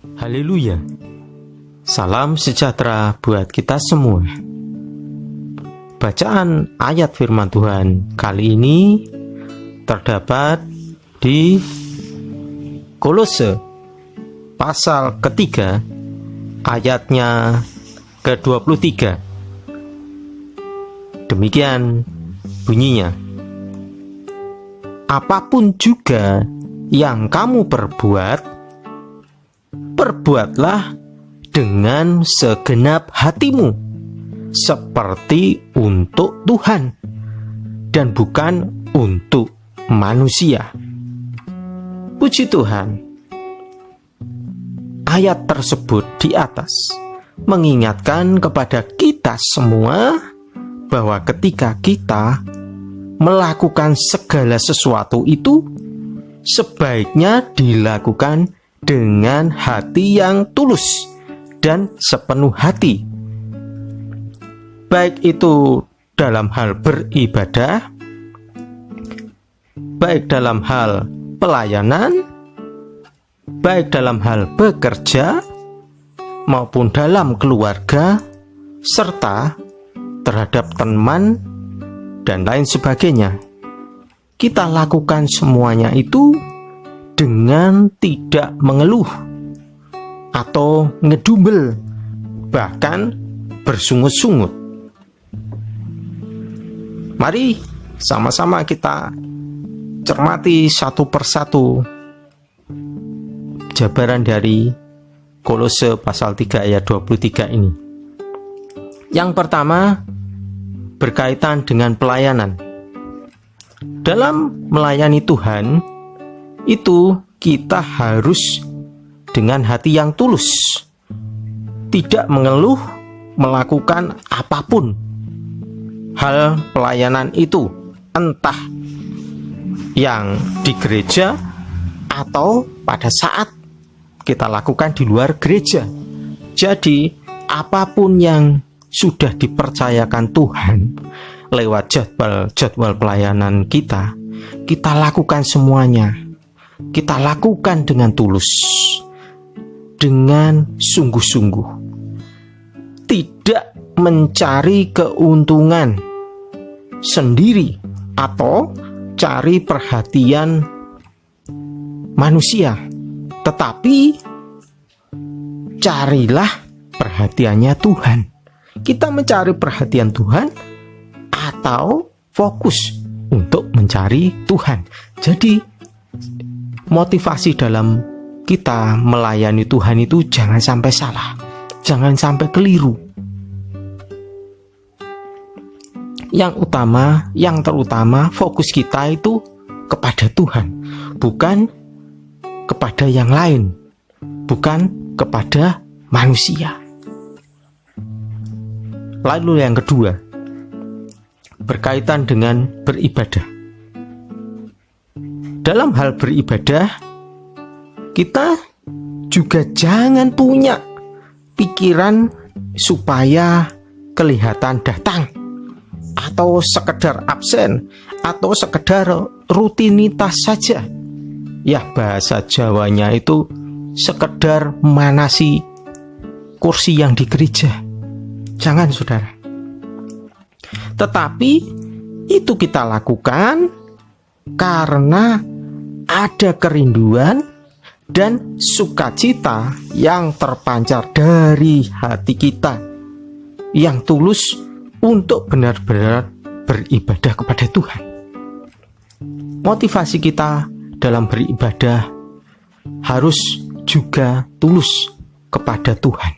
Haleluya. Salam sejahtera buat kita semua. Bacaan ayat firman Tuhan kali ini terdapat di Kolose pasal ketiga ayatnya ke-23. Demikian bunyinya. Apapun juga yang kamu perbuat, perbuatlah dengan segenap hatimu, seperti untuk Tuhan dan bukan untuk manusia. Puji Tuhan. Ayat tersebut di atas mengingatkan kepada kita semua bahwa ketika kita melakukan segala sesuatu itu sebaiknya dilakukan dengan hati yang tulus dan sepenuh hati. Baik itu dalam hal beribadah, baik dalam hal pelayanan, baik dalam hal bekerja, maupun dalam keluarga, serta terhadap teman, dan lain sebagainya. Kita lakukan semuanya itu dengan tidak mengeluh atau ngedumel, bahkan bersungut-sungut. Mari sama-sama kita cermati satu persatu jabaran dari Kolose pasal 3 ayat 23 ini. Yang pertama berkaitan dengan pelayanan. Dalam melayani Tuhan itu kita harus dengan hati yang tulus, tidak mengeluh, melakukan apapun hal pelayanan itu, entah yang di gereja atau pada saat kita lakukan di luar gereja. Jadi apapun yang sudah dipercayakan Tuhan lewat jadwal pelayanan kita lakukan semuanya. Kita lakukan dengan tulus, dengan sungguh-sungguh, tidak mencari keuntungan sendiri atau cari perhatian manusia, tetapi carilah perhatiannya Tuhan. Kita mencari perhatian Tuhan atau fokus untuk mencari Tuhan. Jadi motivasi dalam kita melayani Tuhan itu jangan sampai salah, jangan sampai keliru. Yang terutama fokus kita itu kepada Tuhan, bukan kepada yang lain, bukan kepada manusia. Lalu yang kedua, berkaitan dengan beribadah. Dalam hal beribadah, kita juga jangan punya pikiran supaya kelihatan datang, atau sekedar absen, atau sekedar rutinitas saja. Ya, bahasa Jawanya itu sekedar manasi kursi yang di gereja. Jangan, saudara. Tetapi itu kita lakukan karena ada kerinduan dan sukacita yang terpancar dari hati kita yang tulus untuk benar-benar beribadah kepada Tuhan. Motivasi kita dalam beribadah harus juga tulus kepada Tuhan.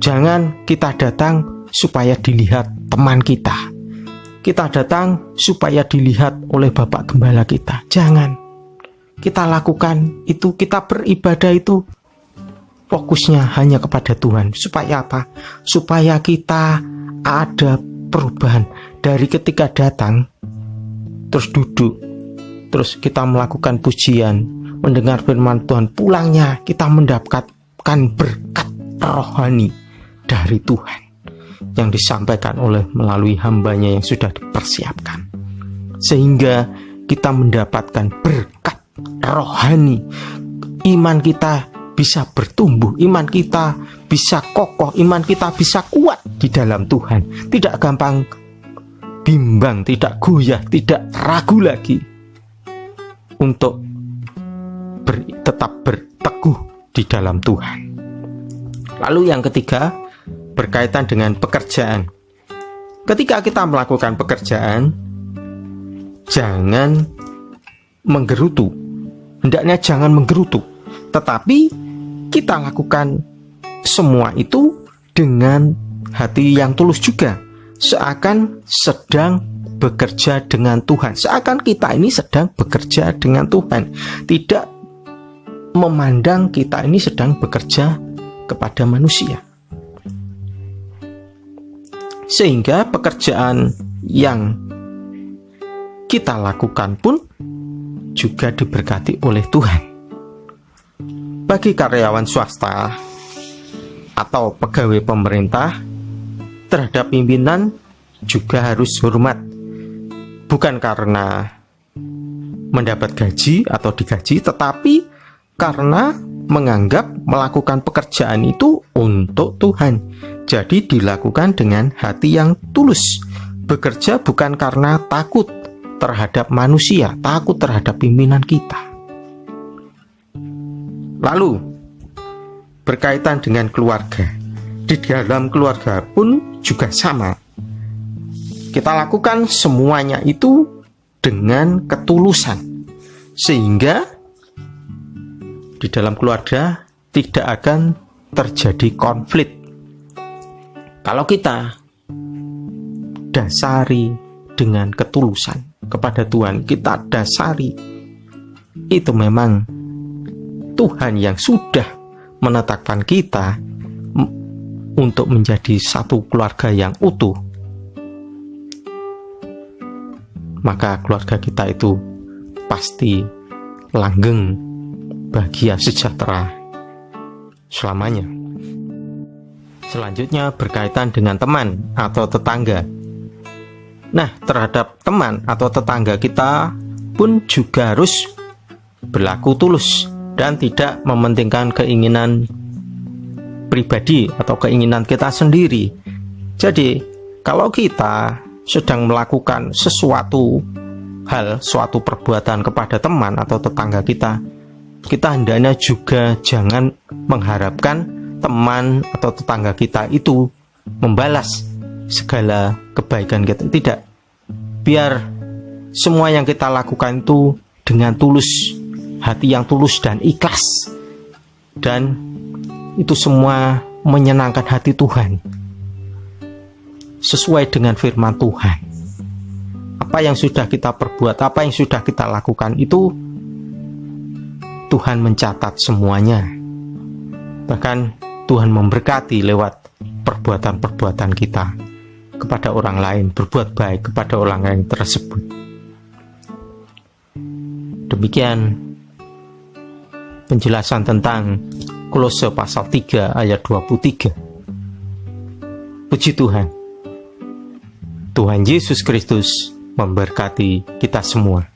Jangan kita datang supaya dilihat teman kita. Kita datang supaya dilihat oleh Bapak Gembala kita. Jangan. Kita lakukan itu, kita beribadah itu fokusnya hanya kepada Tuhan. Supaya apa? Supaya kita ada perubahan dari ketika datang, terus duduk, terus kita melakukan pujian, mendengar firman Tuhan, pulangnya kita mendapatkan berkat rohani dari Tuhan yang disampaikan melalui hambanya yang sudah dipersiapkan, sehingga kita mendapatkan berkat rohani. Iman kita bisa bertumbuh, iman kita bisa kokoh, iman kita bisa kuat di dalam Tuhan. Tidak gampang bimbang, tidak goyah, tidak ragu lagi untuk tetap berteguh di dalam Tuhan. Lalu yang ketiga, berkaitan dengan pekerjaan. Ketika kita melakukan pekerjaan, jangan menggerutu. Hendaknya jangan menggerutu, tetapi kita lakukan semua itu dengan hati yang tulus juga, seakan sedang bekerja dengan Tuhan, seakan kita ini sedang bekerja dengan Tuhan, tidak memandang kita ini sedang bekerja kepada manusia. Sehingga pekerjaan yang kita lakukan pun juga diberkati oleh Tuhan. Bagi karyawan swasta atau pegawai pemerintah, terhadap pimpinan juga harus hormat. Bukan karena mendapat gaji atau digaji, tetapi karena menganggap melakukan pekerjaan itu untuk Tuhan. Jadi dilakukan dengan hati yang tulus. Bekerja bukan karena takut terhadap manusia, takut terhadap pimpinan kita. Lalu berkaitan dengan keluarga. Di dalam keluarga pun juga sama. Kita lakukan semuanya itu dengan ketulusan, sehingga di dalam keluarga tidak akan terjadi konflik. Kalau kita dasari dengan ketulusan kepada Tuhan, kita dasari itu memang Tuhan yang sudah menetapkan kita untuk menjadi satu keluarga yang utuh, maka keluarga kita itu pasti langgeng, bahagia, sejahtera selamanya. Selanjutnya berkaitan dengan teman atau tetangga. Nah, terhadap teman atau tetangga kita pun juga harus berlaku tulus dan tidak mementingkan keinginan pribadi atau keinginan kita sendiri. Jadi, kalau kita sedang melakukan sesuatu hal, suatu perbuatan kepada teman atau tetangga kita, kita hendaknya juga jangan mengharapkan teman atau tetangga kita itu membalas segala kebaikan kita. Tidak. Biar semua yang kita lakukan itu dengan tulus, hati yang tulus dan ikhlas, dan itu semua menyenangkan hati Tuhan, sesuai dengan firman Tuhan. Apa yang sudah kita perbuat, apa yang sudah kita lakukan, itu Tuhan mencatat semuanya. Bahkan Tuhan memberkati lewat perbuatan-perbuatan kita kepada orang lain, berbuat baik kepada orang lain tersebut. Demikian penjelasan tentang Kolose pasal 3 ayat 23. Puji Tuhan. Tuhan Yesus Kristus memberkati kita semua.